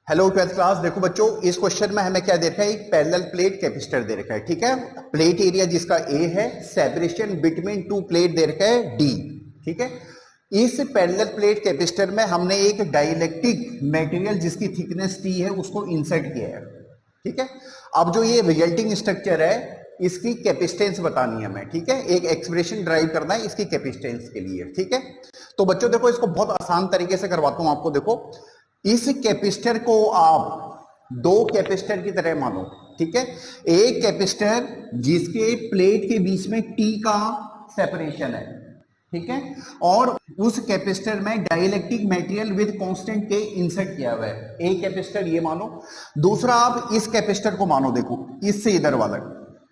Hello twelfth class. देखो बच्चों, इस क्वेश्चन में हमें क्या दे रखा है, एक पैरेलल प्लेट कैपेसिटर दे रखा है। ठीक है, प्लेट एरिया जिसका ए है, सेपरेशन बिटवीन टू प्लेट दे रखा है डी। ठीक है, इस पैरेलल प्लेट कैपेसिटर में हमने एक डाइलेक्ट्रिक मटेरियल जिसकी थिकनेस टी है उसको इंसर्ट किया है। ठीक है, अब जो ये रिजल्टिंग स्ट्रक्चर है इसकी कैपेसिटेंस बतानी है हमें। ठीक है, एक एक्सप्रेशन ड्राइव करना है इसकी कैपेसिटेंस के लिए। ठीक है, तो बच्चों देखो, इसको बहुत आसान तरीके से करवाता हूं आपको। देखो, इस कैपेसिटर को आप दो कैपेसिटर की तरह मानो। ठीक है, एक कैपेसिटर जिसके प्लेट के बीच में टी का सेपरेशन है। ठीक है, और उस कैपेसिटर में डाइलेक्ट्रिक मटेरियल विद कांस्टेंट के इंसर्ट किया हुआ है। एक कैपेसिटर ये मानो, दूसरा आप इस कैपेसिटर को मानो। देखो, इससे इधर वाला,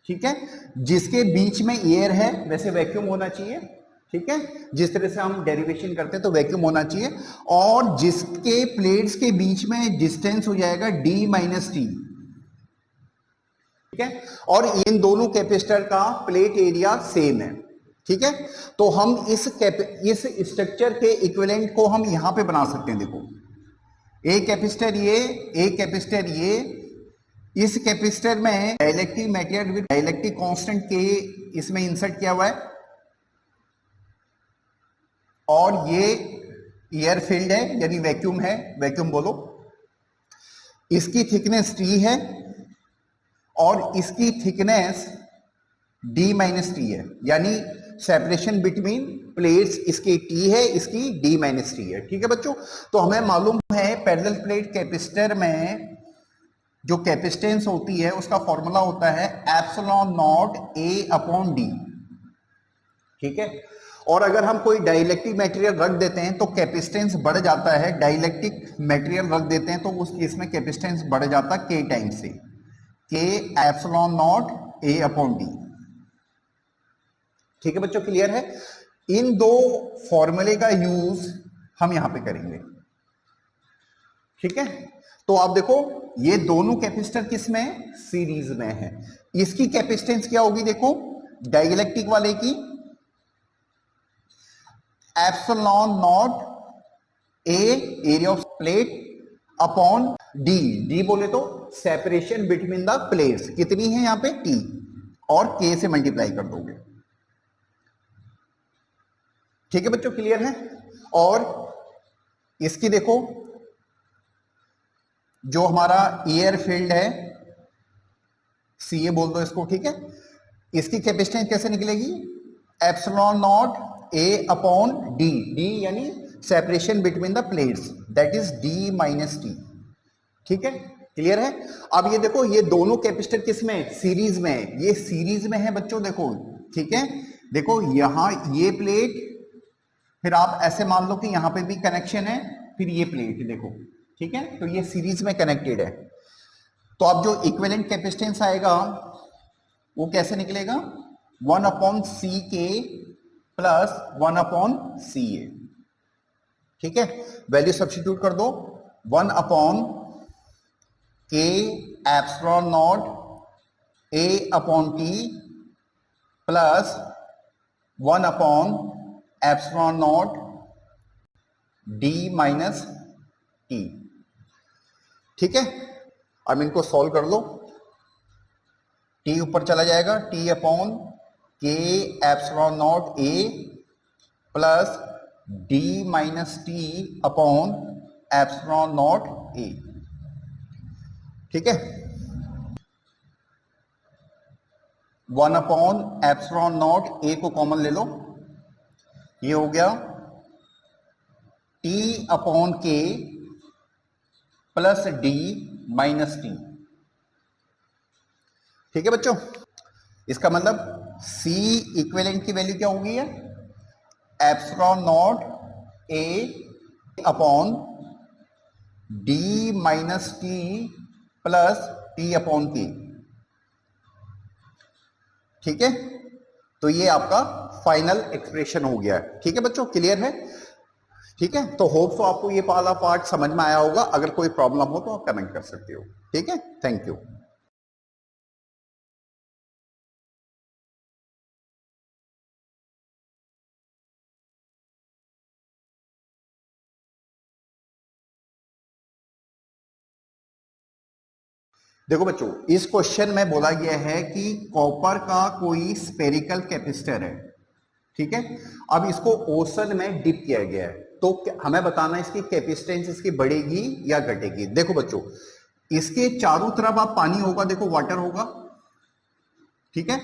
ठीक है, जिसके बीच में एयर है, वैसे वैक्यूम होना चाहिए। ठीक है, जिस तरह से हम डेरिवेशन करते हैं तो वैक्यूम होना चाहिए, और जिसके प्लेट्स के बीच में डिस्टेंस हो जाएगा डी माइनस टी। ठीक है, और इन दोनों कैपेसिटर का प्लेट एरिया सेम है। ठीक है, तो हम इस स्ट्रक्चर के इक्विवेलेंट को हम यहां पे बना सकते हैं। देखो, एक कैपेसिटर ये, एक कैपेसिटर ये, इस कैपेसिटर में dielectric material with dielectric constant के इसमें इंसर्ट किया हुआ है, और ये एयर फील्ड है यानी वैक्यूम है, वैक्यूम बोलो। इसकी थिकनेस टी है और इसकी थिकनेस डी माइनस टी है, यानी सेपरेशन बिटवीन प्लेट्स इसकी टी है, इसकी डी माइनस टी है। ठीक है बच्चों, तो हमें मालूम है पैरेलल प्लेट कैपेसिटर में जो कैपेसिटेंस होती है उसका फॉर्मूला होता है epsilon naught A upon D. ठीक है, और अगर हम कोई डाइलेक्ट्रिक मटेरियल रख देते हैं तो कैपेसिटेंस बढ़ जाता है। डाइलेक्ट्रिक मटेरियल रख देते हैं तो उस केस में कैपेसिटेंस बढ़ जाता है के टाइम से, के epsilon naught A upon D. ठीक है बच्चों, क्लियर है? इन दो फॉर्मूले का यूज हम यहां पे करेंगे। ठीक है, तो आप देखो, ये दोनों कैपेसिटर किस में, सीरीज में है। इसकी कैपेसिटेंस क्या होगी, देखो, डाइलेक्ट्रिक वाले की epsilon naught A area of plate upon D. D बोले तो सेपरेशन बिटवीन द प्लेट्स कितनी है यहां पे, टी, और के से मल्टीप्लाई कर दोगे। ठीक है बच्चों, क्लियर है? और इसकी देखो, जो हमारा एयर फील्ड है, सी ए बोल दो इसको। ठीक है, इसकी कैपेसिटेंस कैसे निकलेगी, epsilon naught A upon D. D यानी separation between the plates, that is D minus T. ठीक है, क्लियर है? अब ये देखो, ये दोनों कैपेसिटर किस में, सीरीज में है। ये सीरीज में है बच्चों, देखो। ठीक है, देखो यहां ये प्लेट, फिर आप ऐसे मान लो कि यहां पे भी कनेक्शन है, फिर ये प्लेट देखो। ठीक है, तो ये सीरीज में कनेक्टेड है। तो अब जो इक्विवेलेंट कैपेसिटेंस आएगा वो कैसे निकलेगा, 1 अपॉन सी के प्लस 1 अपॉन सी ए। ठीक है, वैल्यू सब्स्टिट्यूट कर दो, 1 अपॉन के epsilon naught A upon T plus 1 upon epsilon not D minus T. ठीक है, अब इनको सॉल्व कर लो। टी ऊपर चला जाएगा, टी अपॉन के एप्सिलॉन नॉट ए plus D minus T upon epsilon naught ए। ठीक है, 1 अपॉन एप्सिलॉन नॉट ए को कॉमन ले लो, ये हो गया टी अपॉन के प्लस डी माइनस टी। ठीक है बच्चों, इसका मतलब सी इक्विवेलेंट की वैल्यू क्या होगी, epsilon naught A upon D minus T plus T upon के। ठीक है, तो ये आपका फाइनल एक्सप्रेशन हो गया है। ठीक है बच्चों, क्लियर है? ठीक है, तो होप सो आपको ये वाला पार्ट समझ में आया होगा। अगर कोई प्रॉब्लम हो तो आप कमेंट कर सकते हो। ठीक है, थैंक यू। देखो बच्चों, इस क्वेश्चन में बोला गया है कि कॉपर का कोई स्पेरिकल कैपेसिटर है, ठीक है। अब इसको ओशन में डिप किया गया है, तो हमें बताना है इसकी कैपेसिटेंस इसकी बढ़ेगी या घटेगी। देखो बच्चों, इसके चारों तरफ आप पानी होगा, देखो वाटर होगा, ठीक है।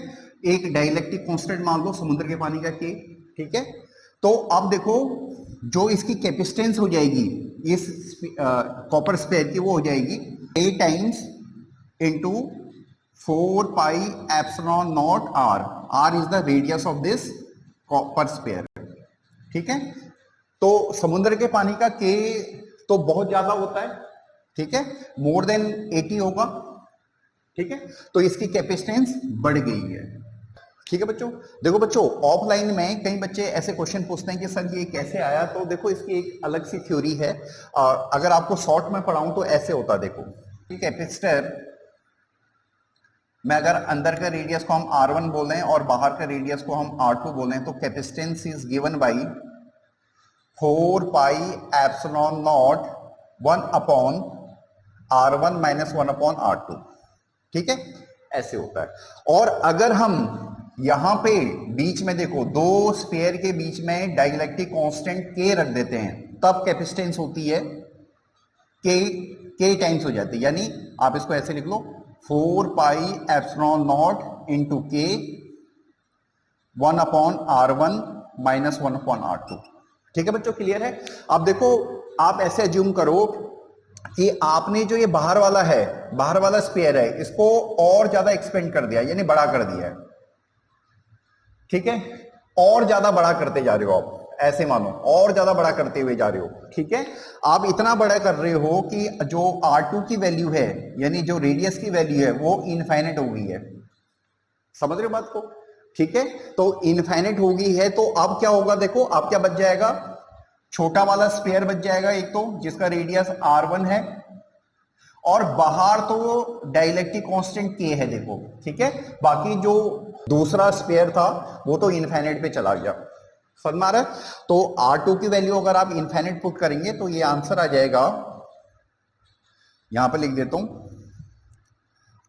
एक डाइलेक्ट्रिक कांस्टेंट मान लो समुद्र के पानी का के, ठीक है। तो अब देखो जो इसकी कैपेसिटेंस हो जाएगी इस कॉपर स्पेयर की, वो हो जाएगी A times into 4 pi epsilon naught R. R is the radius of this copper sphere, ठीक है। तो समुद्र के पानी का के तो बहुत ज्यादा होता है, ठीक है, मोर देन 80 होगा, ठीक है। तो इसकी कैपेसिटेंस बढ़ गई है, ठीक है बच्चों। देखो बच्चों, ऑफलाइन में कई बच्चे ऐसे क्वेश्चन पूछते हैं कि सर ये कैसे आया, तो देखो इसकी एक अलग सी थ्योरी है। अगर आपको शॉर्ट में पढ़ाऊं तो ऐसे होता, देखो कैपेसिटर में अगर अंदर का रेडियस को हम R1 बोलें और बाहर का रेडियस को हम R2 बोलें, तो capacitance is given by 4 pi epsilon not 1 upon R1 minus 1 upon R2, ठीक है, ऐसे होता है। और अगर हम यहां पे बीच में देखो दो स्पेयर के बीच में डाइलेक्ट्रिक कांस्टेंट के रख देते हैं, तब कैपेसिटेंस होती है के टाइम्स हो जाती है। यानी आप इसको ऐसे लिख लो 4 पाई एप्सिलॉन नॉट इंटू के 1 upon R1 minus 1 upon R2, ठीक है बच्चों, क्लियर है। अब देखो आप ऐसे एज्यूम करो कि आपने जो ये बाहर वाला है, बाहर वाला स्पेयर है, इसको और ज्यादा एक्सपेंड कर दिया, यानी बड़ा कर दिया है, ठीक है। और ज्यादा बड़ा करते जा रहे हो आप, ऐसे मानो और ज्यादा बड़ा करते हुए जा रहे हो, ठीक है। आप इतना बड़ा कर रहे हो कि जो R2 की वैल्यू है, यानी जो रेडियस की वैल्यू है, वो इनफाइनाइट हो गई है, समझ रहे हो बात को, ठीक है। तो इनफाइनाइट हो गई है, तो अब क्या होगा, देखो अब क्या बच जाएगा, छोटा वाला स्पेयर बच जाएगा एक, तो जिसका रेडियस R1 है, और बाहर तो डाइलेक्ट्रिक कांस्टेंट के है, देखो, ठीक है। बाकी जो दूसरा स्पेयर था वो तो इनफाइनाइट पे चला गया, समझ में आ रहा है। तो R2 की वैल्यू अगर आप इनफाइनाइट पुट करेंगे तो ये आंसर आ जाएगा, यहां पे लिख देता हूं,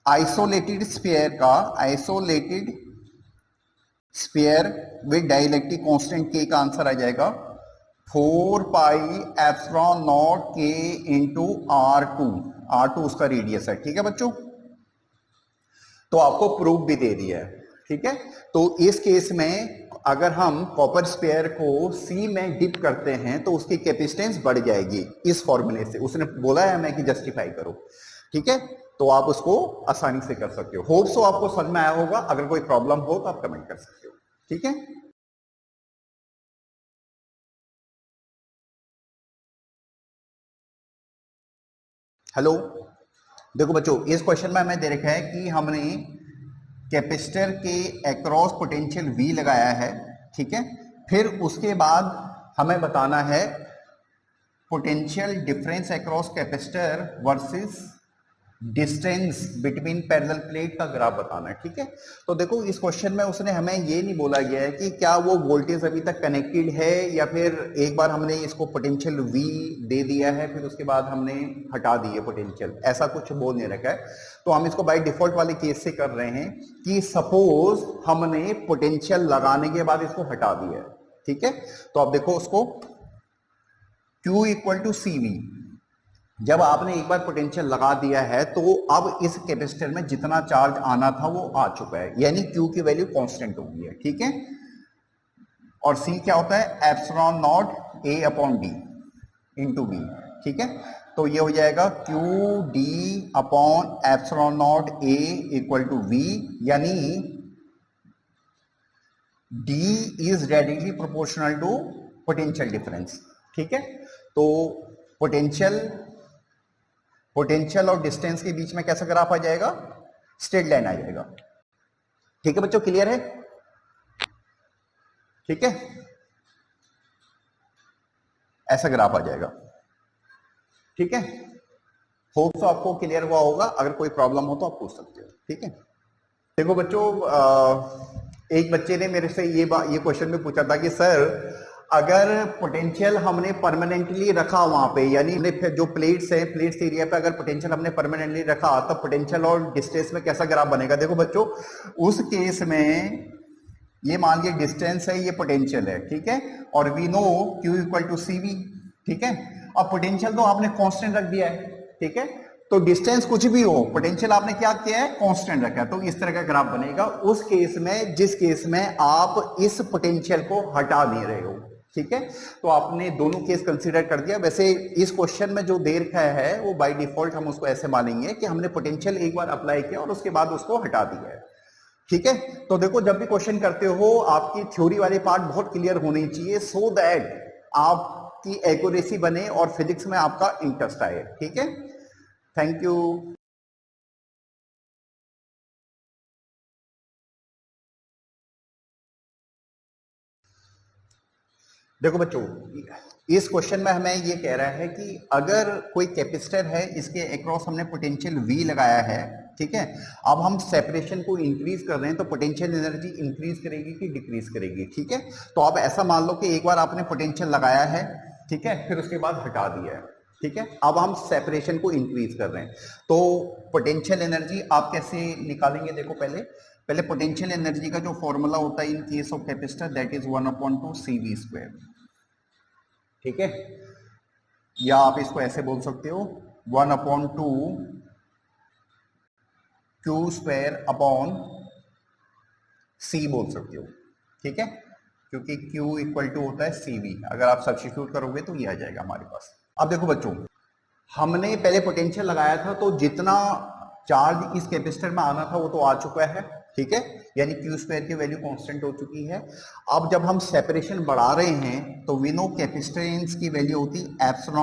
आइसोलेटेड स्पेयर का, isolated sphere with dielectric constant K का आंसर आ जाएगा 4 pi epsilon naught K into R2। R2 उसका रेडियस है, ठीक है बच्चों। तो आपको प्रूफ भी दे दिया है, ठीक है। तो इस केस में अगर हम कॉपर स्पेयर को C में डिप करते हैं तो उसकी कैपेसिटेंस बढ़ जाएगी, इस फॉर्मूले से उसने बोला है हमें कि जस्टिफाई करो, ठीक है। तो आप उसको आसानी से कर सकते हो। होप सो आपको समझ में आया होगा। अगर कोई प्रॉब्लम हो तो आप कमेंट कर सकते हो, ठीक है। हेलो, देखो बच्चों, इस क्वेश्चन में हमें दे रखा है कि हमने कैपेसिटर के अक्रॉस पोटेंशियल V लगाया है, ठीक है। फिर उसके बाद हमें बताना है potential difference across capacitor versus distance between parallel plate का ग्राफ बताना है, ठीक है। तो देखो इस क्वेश्चन में उसने हमें ये नहीं बोला गया है कि क्या वो वोल्टेज अभी तक कनेक्टेड है, या फिर एक बार हमने इसको पोटेंशियल V दे दिया है फिर उसके बाद हमने हटा दी है पोटेंशियल, ऐसा कुछ बोल नहीं रखा है। तो हम इसको बाय डिफॉल्ट वाले केस से कर रहे हैं कि सपोज हमने पोटेंशियल लगाने के बाद इसको हटा दिया है, ठीक है। तो अब देखो उसको Q इक्वल टू CV, जब आपने एक बार पोटेंशियल लगा दिया है तो अब इस कैपेसिटर में जितना चार्ज आना था वो आ चुका है, यानी Q की वैल्यू कांस्टेंट हो गई है, ठीक है। और C क्या होता है, epsilon naught A upon D into V, ठीक है। तो ये हो जाएगा QD अपॉन epsilon naught A equal to V, यानी D is directly proportional to potential difference, ठीक है। तो पोटेंशियल और डिस्टेंस के बीच में कैसा ग्राफ आ जाएगा, स्ट्रेट लाइन आ जाएगा, ठीक है बच्चों, क्लियर है, ठीक है। ऐसा ग्राफ आ जाएगा, ठीक है। होप सो आपको क्लियर हुआ होगा। अगर कोई प्रॉब्लम हो तो आप पूछ सकते हो, ठीक है। देखो बच्चों, एक बच्चे ने मेरे से ये क्वेश्चन भी पूछा था कि सर अगर पोटेंशियल हमने परमानेंटली रखा वहां पे, यानी जो प्लेट्स है, प्लेट्स एरिया पे अगर पोटेंशियल हमने परमानेंटली रखा तो पोटेंशियल और डिस्टेंस में कैसा ग्राफ बनेगा? देखो बच्चों, उस केस में ये मान लीजिए डिस्टेंस है, ये पोटेंशियल है, ठीक है, और we know Q equal to CV, ठीक है। अब पोटेंशियल तो आपने कांस्टेंट रख दिया है, ठीक है, तो डिस्टेंस कुछ भी हो, पोटेंशियल आपने क्या किया है? कांस्टेंट रखा है, तो इस तरह का ग्राफ बनेगा उस केस में जिस केस में आप इस पोटेंशियल को हटा नहीं रहे हो, ठीक है। तो आपने दोनों केस कंसीडर कर दिया। वैसे इस क्वेश्चन में जो दे रखा है वो बाय डिफॉल्ट हम उसको ऐसे मानेंगे कि हमने पोटेंशियल एक बार अप्लाई किया और उसके बाद उसको हटा दिया है, ठीक है। तो देखो, जब भी क्वेश्चन करते हो आपकी थ्योरी वाली पार्ट बहुत क्लियर होनी चाहिए, सो दैट आपकी एक्यूरेसी बने और फिजिक्स में आपका इंटरेस्ट आए, ठीक है। Thank you. देखो बच्चों, इस क्वेश्चन में हमें ये कह रहा है कि अगर कोई कैपेसिटर है, इसके अक्रॉस हमने पोटेंशियल V लगाया है, ठीक है, अब हम सेपरेशन को इंक्रीज कर रहे हैं तो पोटेंशियल एनर्जी इंक्रीज करेगी कि डिक्रीज करेगी, ठीक है। तो अब ऐसा मान लो कि एक बार आपने पोटेंशियल लगाया है, ठीक है, फिर उसके बाद हटा दिया है, ठीक है, अब हम सेपरेशन को इंक्रीज कर रहे हैं, तो पोटेंशियल एनर्जी आप कैसे निकालेंगे? देखो, पहले पोटेंशियल एनर्जी का जो फॉर्मूला होता है in case of capacitor, that is 1/2 CV², ठीक है, या आप इसको ऐसे बोल सकते हो 1/2 Q² अपॉन C बोल सकते हो, ठीक है, क्योंकि Q इक्वल टू होता है CV। अगर आप सब्स्टिट्यूट करोगे तो ये आ जाएगा हमारे पास। अब देखो बच्चों, हमने पहले पोटेंशियल लगाया था तो जितना चार्ज इस कैपेसिटर में आना था वो तो आ चुका है, ठीक है, यानी Q² की वैल्यू कांस्टेंट हो चुकी है। अब जब हम सेपरेशन बढ़ा रहे हैं तो वी नो कैपेसिटेंस की वैल्यू होती है ε0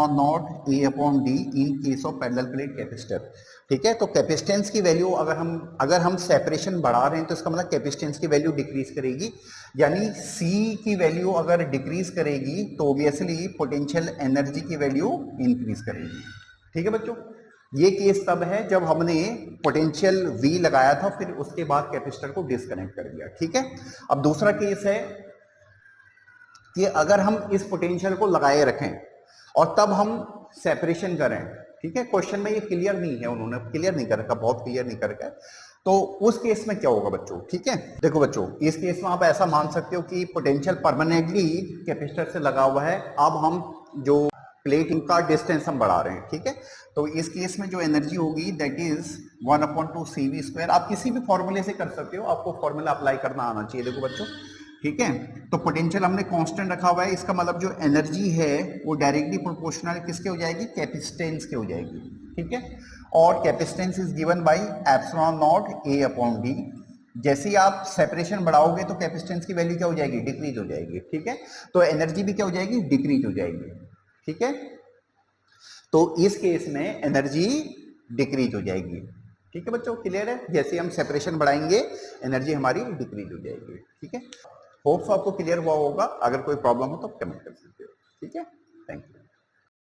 A/d in case of parallel plate capacitor, ठीक है। तो कैपेसिटेंस की वैल्यू अगर हम सेपरेशन बढ़ा रहे हैं तो इसका मतलब कैपेसिटेंस की वैल्यू डिक्रीज करेगी, यानी C की वैल्यू अगर डिक्रीज करेगी तो ऑब्वियसली पोटेंशियल एनर्जी की वैल्यू इंक्रीज करेगी, ठीक है बच्चों। ये केस तब है जब हमने पोटेंशियल V लगाया था, फिर उसके बाद कैपेसिटर को डिस्कनेक्ट कर दिया, ठीक है। अब दूसरा केस है कि अगर हम इस पोटेंशियल को लगाए रखें और तब हम सेपरेशन करें, ठीक है, क्वेश्चन में ये क्लियर नहीं है, उन्होंने क्लियर नहीं कर रखा, बहुत क्लियर नहीं कर रखा, तो उस केस में क्या होगा बच्चों? ठीक है, देखो बच्चों, इस केस में आप ऐसा मान सकते हो कि पोटेंशियल परमानेंटली कैपेसिटर से लगा हुआ है, अब हम जो प्लेट का डिस्टेंस हम बढ़ा रहे हैं, ठीक है। तो इस केस में जो एनर्जी होगी दैट इज 1/2 CV²। आप किसी भी फॉर्मूले से कर सकते हो, आपको फॉर्मूला अप्लाई करना आना चाहिए। देखो बच्चों, ठीक है, तो पोटेंशियल हमने कांस्टेंट रखा हुआ है, इसका मतलब जो एनर्जी है वो डायरेक्टली प्रोपोर्शनल किसके हो जाएगी? कैपेसिटेंस के हो जाएगी, ठीक है। और capacitance is given by ε0 A/d। जैसे ही आप सेपरेशन बढ़ाओगे तो कैपेसिटेंस की वैल्यू क्या हो जाएगी? डिक्रीज हो जाएगी, ठीक है। तो एनर्जी भी क्या हो जाएगी? डिक्रीज हो जाएगी, ठीक है। तो इस केस में एनर्जी डिक्रीज हो जाएगी, ठीक है बच्चों, क्लियर है? जैसे हम सेपरेशन बढ़ाएंगे एनर्जी हमारी डिक्रीज हो जाएगी, ठीक है। होप्स आपको क्लियर हुआ होगा। अगर कोई प्रॉब्लम हो तो कमेंट कर सकते हो, ठीक है। Thank you.